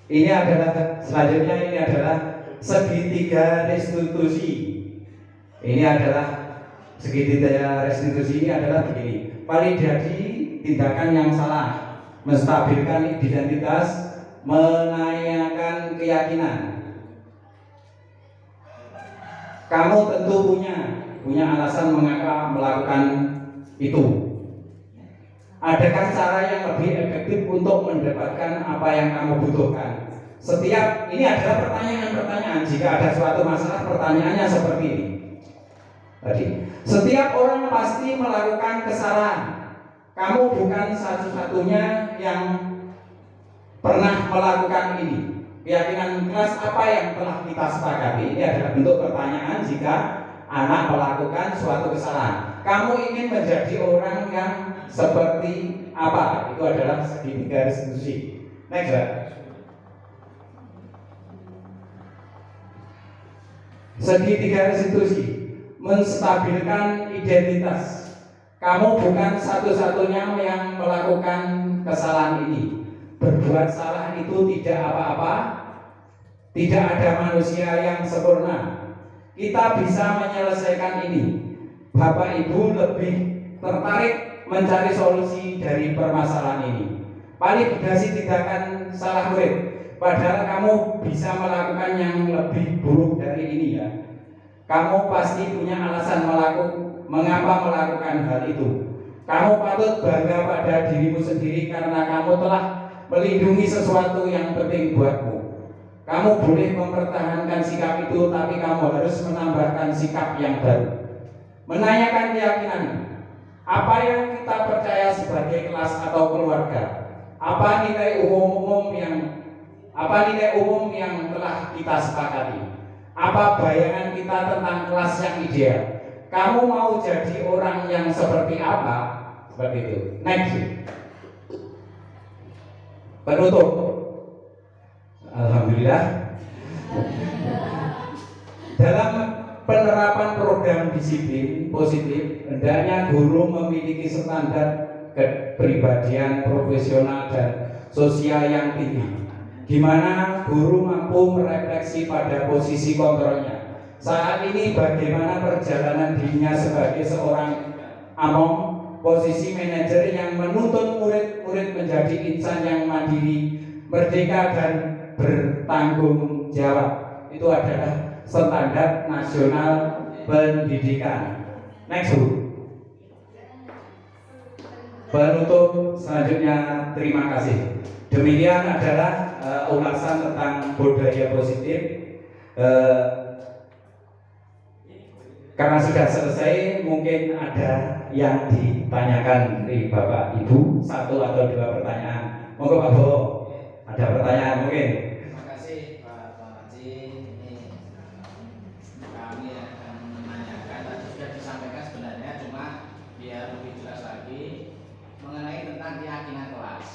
Ini adalah selanjutnya ini adalah segitiga restitusi. Ini adalah segitiga restitusi ini adalah begini. Validasi tindakan yang salah, menstabilkan identitas, menanyakan keyakinan. Kamu tentu punya alasan mengapa melakukan itu. Adakah cara yang lebih efektif untuk mendapatkan apa yang kamu butuhkan? Setiap ini adalah pertanyaan-pertanyaan. Jika ada suatu masalah, pertanyaannya seperti ini. Tadi, setiap orang pasti melakukan kesalahan. Kamu bukan satu-satunya yang pernah melakukan ini. Keyakinan kelas apa yang telah kita sepakati? Ini adalah bentuk pertanyaan jika anak melakukan suatu kesalahan. Kamu ingin menjadi orang yang seperti apa? Itu adalah segitiga restitusi. Next, Pak. Segitiga restitusi menstabilkan identitas. Kamu bukan satu-satunya yang melakukan kesalahan ini. Berbuat salah itu tidak apa-apa. Tidak ada manusia yang sempurna. Kita bisa menyelesaikan ini. Bapak Ibu lebih tertarik mencari solusi dari permasalahan ini. Validasi tindakan salah murid. Padahal kamu bisa melakukan yang lebih buruk dari ini ya. Kamu pasti punya alasan mengapa melakukan hal itu. Kamu patut bangga pada dirimu sendiri karena kamu telah melindungi sesuatu yang penting buatmu. Kamu boleh mempertahankan sikap itu, tapi kamu harus menambahkan sikap yang baru. Menanyakan keyakinan. Apa yang kita percaya sebagai kelas atau keluarga? Apa nilai umum yang telah kita sepakati? Apa bayangan kita tentang kelas yang ideal? Kamu mau jadi orang yang seperti apa? Seperti itu. Next. Penutup. Alhamdulillah. Dalam penerapan program disiplin positif, hendaknya guru memiliki standar kepribadian profesional dan sosial yang tinggi, di mana guru mampu merefleksi pada posisi kontrolnya. Saat ini bagaimana perjalanan dirinya sebagai seorang among, posisi manajer yang menuntut murid-murid menjadi insan yang mandiri, merdeka dan bertanggung jawab. Itu adalah standar nasional pendidikan. Next, Bu. Penutup selanjutnya, terima kasih. Demikian adalah ulasan tentang budaya positif. Karena sudah selesai, mungkin ada yang ditanyakan dari Bapak Ibu, satu atau dua pertanyaan. Monggo Pak Bo, ada pertanyaan mungkin? Terima kasih Pak Haji. Ini kami akan menanyakan, tadi sudah disampaikan sebenarnya, cuma biar lebih jelas lagi mengenai tentang keyakinan kelas.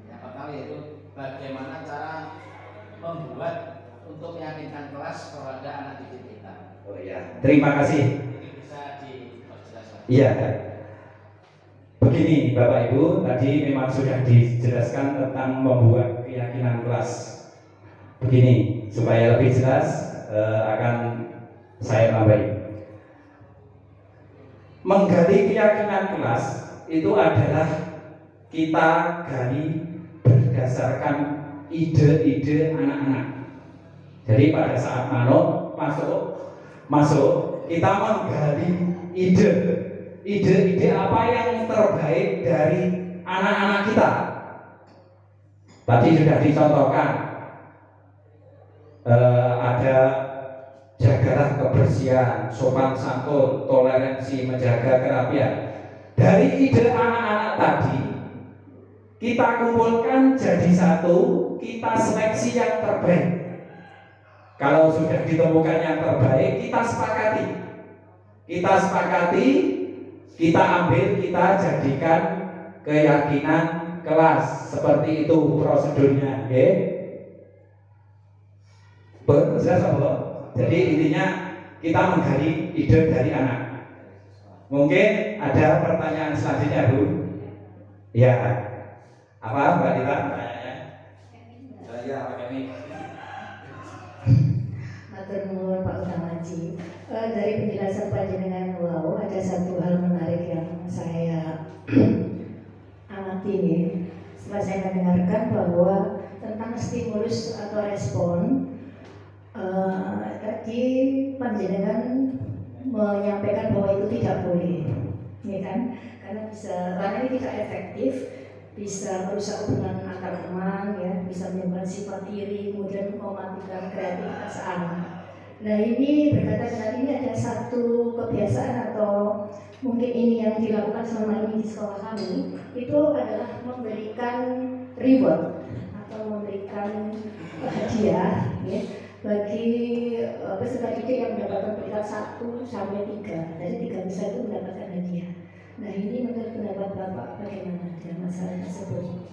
Yang pertama yaitu bagaimana cara membuat untuk meyakinkan kelas kepada anak didik kita. Oh iya, terima kasih. Ini bisa diperjelas lagi. Iya. Begini Bapak Ibu, tadi memang sudah dijelaskan tentang membuat keyakinan kelas. Begini, supaya lebih jelas akan saya tambahin. menggali keyakinan kelas itu adalah kita gali berdasarkan ide-ide anak-anak. Jadi pada saat masuk kita menggali ide apa yang terbaik dari anak-anak kita. Tadi sudah dicontohkan, ada jagalah kebersihan, sopan santun, toleransi, menjaga kerapian. Dari ide anak-anak tadi kita kumpulkan jadi satu, kita seleksi yang terbaik. Kalau sudah ditemukan yang terbaik, kita sepakati, kita ambil, kita jadikan keyakinan kelas. Seperti itu prosedurnya, oke? Jelas apa? Jadi intinya kita menggali ide dari anak. Mungkin ada pertanyaan selanjutnya, Bu? Ya. Apa, Mbak Dita? Pertanyaannya? Ya, Pak Kemi. Matur nuwun Pak Utamaji. Dari penjelasan panjenengan wow, ada satu hal menarik yang saya amati nih. Setelah saya mendengarkan bahwa tentang stimulus atau respon, tadi panjenengan menyampaikan bahwa itu tidak boleh, ya kan? Karena ini tidak efektif, bisa merusak hubungan antar teman, ya, bisa menimbulkan sifat iri, kemudian mematikan kreativitas anak. Nah ini berkaitan dengan ini ada satu kebiasaan atau mungkin ini yang dilakukan selama ini di sekolah kami, itu adalah memberikan reward atau memberikan hadiah, ya, bagi peserta didik yang mendapatkan peringkat 1 sampai 3. Dari 3 besar itu mendapatkan hadiah. Nah ini menurut pendapat Bapak bagaimana dengan masalah tersebut?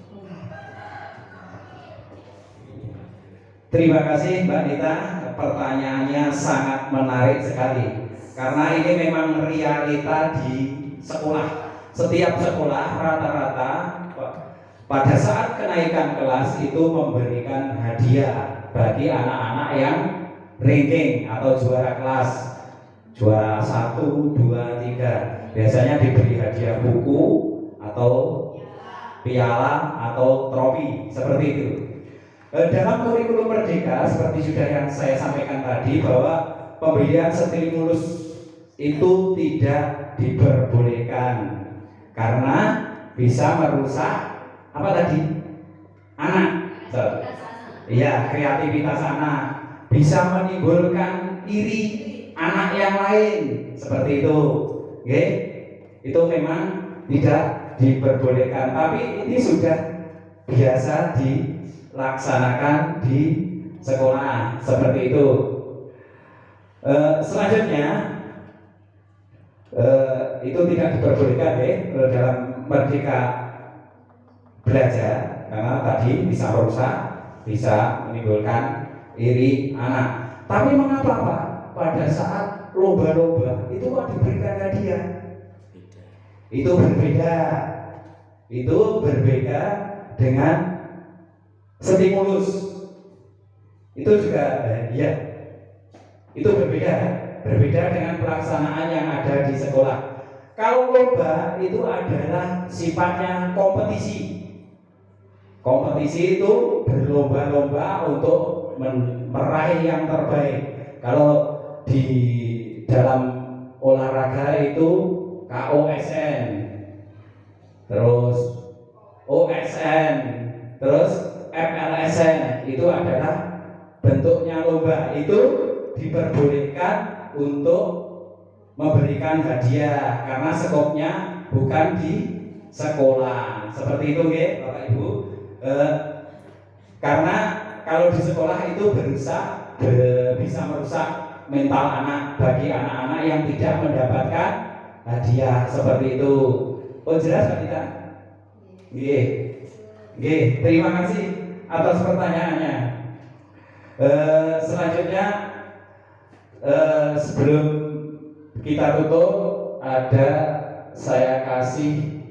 Terima kasih Mbak Dita, pertanyaannya sangat menarik sekali. Karena ini memang realita di sekolah. Setiap sekolah rata-rata pada saat kenaikan kelas itu memberikan hadiah bagi anak-anak yang ranking atau juara kelas, juara 1, 2, 3. Biasanya diberi hadiah buku atau piala atau trofi, seperti itu. Dalam kurikulum Merdeka, seperti sudah yang saya sampaikan tadi, bahwa pemberian stimulus itu tidak diperbolehkan karena bisa merusak apa tadi? Anak. Iya, kreativitas anak, bisa menimbulkan iri anak yang lain, seperti itu. Oke, itu memang tidak diperbolehkan, tapi ini sudah biasa dilaksanakan di sekolah, seperti itu. Selanjutnya, itu tidak diperbolehkan ya dalam Merdeka Belajar, karena tadi bisa merusak, bisa menimbulkan iri anak. Tapi mengapa Pak? Pada saat lomba-lomba itu kok diberikan hadiah? Itu berbeda dengan stimulus. Itu juga ya, itu berbeda dengan pelaksanaan yang ada di sekolah. Kalau lomba itu adalah sifatnya kompetisi. Kompetisi itu berlomba-lomba untuk meraih yang terbaik. Kalau di dalam olahraga itu KOSN, terus OSN, terus FLSN, itu adalah bentuknya lomba. Itu diperbolehkan untuk memberikan hadiah karena skopnya bukan di sekolah. Seperti itu ya Bapak Ibu. Karena kalau di sekolah itu bisa merusak mental anak bagi anak-anak yang tidak mendapatkan hadiah, seperti itu. Oh jelas Pak Dita? Nggih, terima kasih atas pertanyaannya. Selanjutnya sebelum kita tutup, saya kasih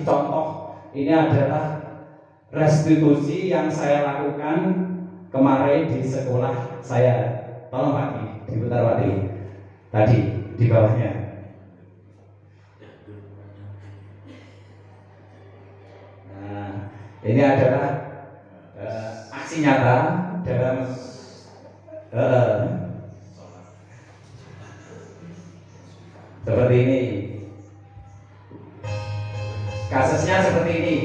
contoh. Ini adalah restitusi yang saya lakukan kemarin di sekolah saya. Tolong Pak, diputar Pak tadi di bawahnya. Ini adalah aksi nyata dalam seperti ini. Kasusnya seperti ini.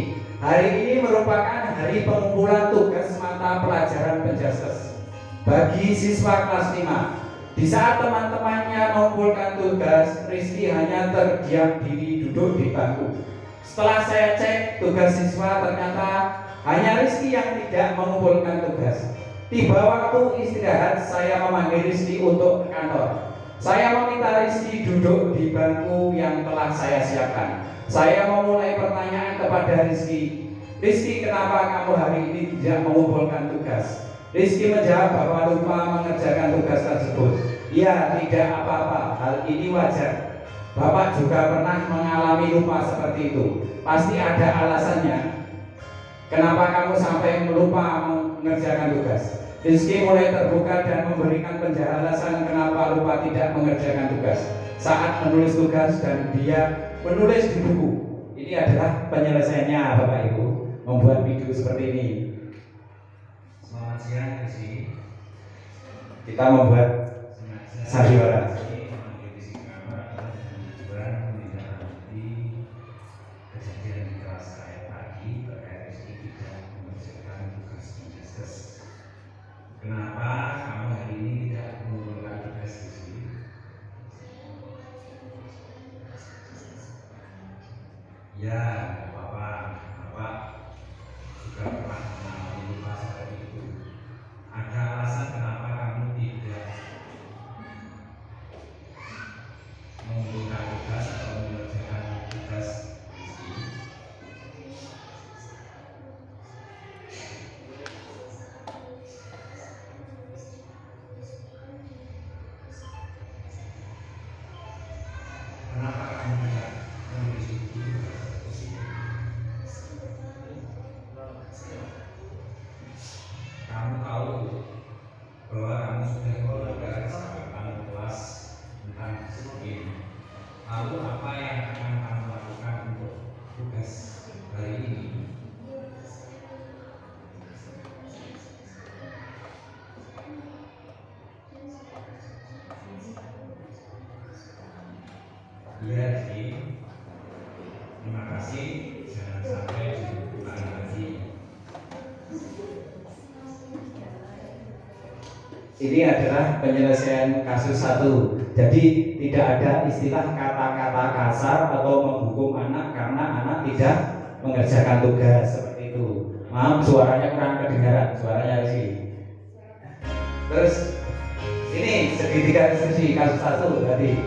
Hari ini merupakan hari pengumpulan tugas mata pelajaran Penjaskes bagi siswa kelas 5. Di saat teman-temannya mengumpulkan tugas, Rizky hanya terdiam diri duduk di bangku. Setelah saya cek tugas siswa, ternyata hanya Rizky yang tidak mengumpulkan tugas. Tiba waktu istirahat, saya memanggil Rizky untuk ke kantor. Saya meminta Rizky duduk di bangku yang telah saya siapkan. Saya memulai pertanyaan kepada Rizky. Rizky, kenapa kamu hari ini tidak mengumpulkan tugas? Rizky menjawab bahwa lupa mengerjakan tugas tersebut. Ya, tidak apa-apa, hal ini wajar. Bapak juga pernah mengalami lupa seperti itu. Pasti ada alasannya. Kenapa kamu sampai lupa mengerjakan tugas? Rizky mulai terbuka dan memberikan penjelasan kenapa lupa tidak mengerjakan tugas saat menulis tugas, dan dia menulis di buku. Ini adalah penyelesaiannya, Bapak Ibu, membuat video seperti ini. Selamat siang, Rizky. Kita membuat sandiwara. Kejadian di kelas saya tadi terkait Rizky tidak mengerjakan tugas Penjaskes. Kenapa kamu hari ini tidak mengumpulkan tugas Rizky? Ya, tidak apa-apa. Bapak juga pernah mengalami lupa seperti itu. Ada alasan kenapa kamu tidak mengumpulkan tugas atau mengerjakan tugas Rizky? Kenapa kamu tidak menulis buku tugas Rizky? Kamu tahu bahwa kamu sudah melanggar kesepakatan kelas tentang disiplin. Lalu apa yang akan kamu lakukan untuk tugas hari ini? Ya, Rizky. Terima kasih. Jangan sampai dibutuhkan lagi. Ini adalah penyelesaian kasus 1. Jadi tidak ada istilah kata-kata kasar atau menghukum anak karena anak tidak mengerjakan tugas seperti itu. Maaf, suaranya kurang kedengaran, suaranya sih. Terus ini segitiga diskusi kasus 1 tadi.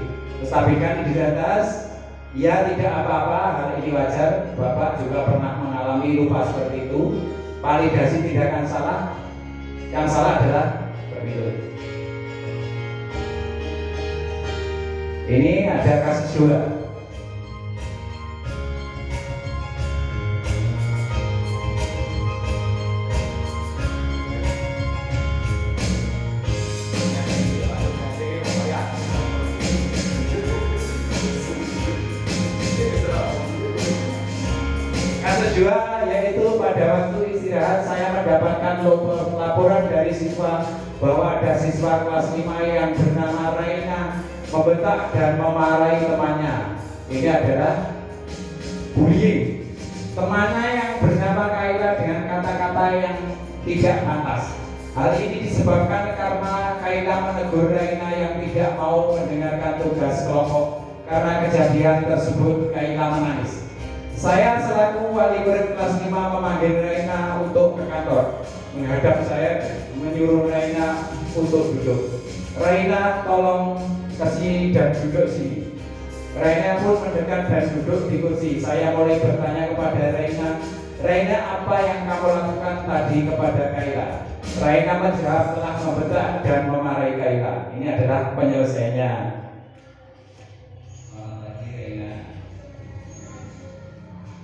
Stabilkan di atas. Ya, tidak apa-apa, hal ini wajar. Bapak juga pernah mengalami lupa seperti itu. Validasi tidak akan salah. Yang salah adalah berikut. Ini ada kasus 2. Kasus 2 yaitu pada waktu istirahat saya mendapatkan laporan dari siswa bahwa ada siswa kelas 5 yang bernama Raina membentak dan memarahi temannya. Ini adalah bullying. Temannya yang bernama Kaila dengan kata-kata yang tidak pantas. Hal ini disebabkan karena Kaila menegur Raina yang tidak mau mendengarkan tugas kelompok. Karena kejadian tersebut Kaila menangis. Saya selaku wali murid kelas 5 memanggil Raina untuk ke kantor. Menghadap saya, menyuruh Raina untuk duduk. Raina, tolong ke sini dan duduk sini. Raina pun mendekat dan duduk di kursi. Saya mulai bertanya kepada Raina, Raina, apa yang kamu lakukan tadi kepada Kaila? Raina menjawab telah membentak dan memarahi Kaila. Ini adalah penyelesaiannya. Selamat pagi, Raina.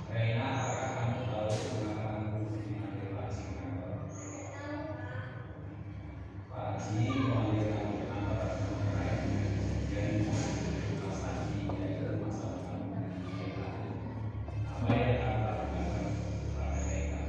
Raina, apakah kamu tahu kenapa kamu dipanggil Pak Haji ke kantor? Pak Haji memanggil kamu ke kantor terkait dengan kejadian kelas tadi, yaitu masalah kamu dan Kaila. Apa yang kamu lakukan kepada Kaila?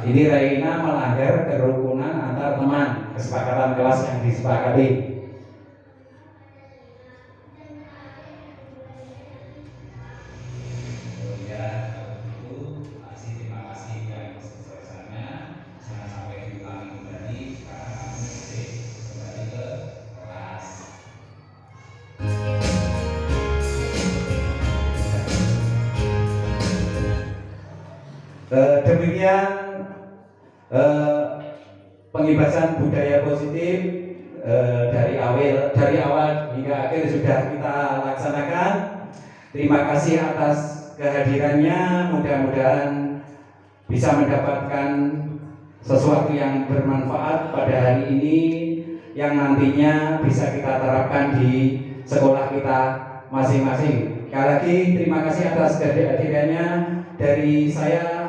Ini Raina melanggar kerukunan antar teman, kesepakatan kelas yang disepakati. Ya, kalau begitu, terima kasih yang sebesar-besarnya. Jangan sampai diulangi kembali. Sekarang kamu mesti kembali ke kelas. Demikian pengibasan budaya positif dari awal hingga akhir sudah kita laksanakan. Terima kasih atas kehadirannya. Mudah-mudahan bisa mendapatkan sesuatu yang bermanfaat pada hari ini, yang nantinya bisa kita terapkan di sekolah kita masing-masing. Sekali lagi terima kasih atas kehadirannya. Dari saya,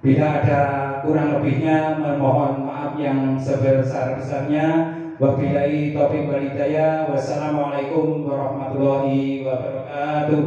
bila ada kurang lebihnya mohon maaf yang sebesar-besarnya. Wabillahi taufiq wal hidayah. Wassalamualaikum warahmatullahi wabarakatuh.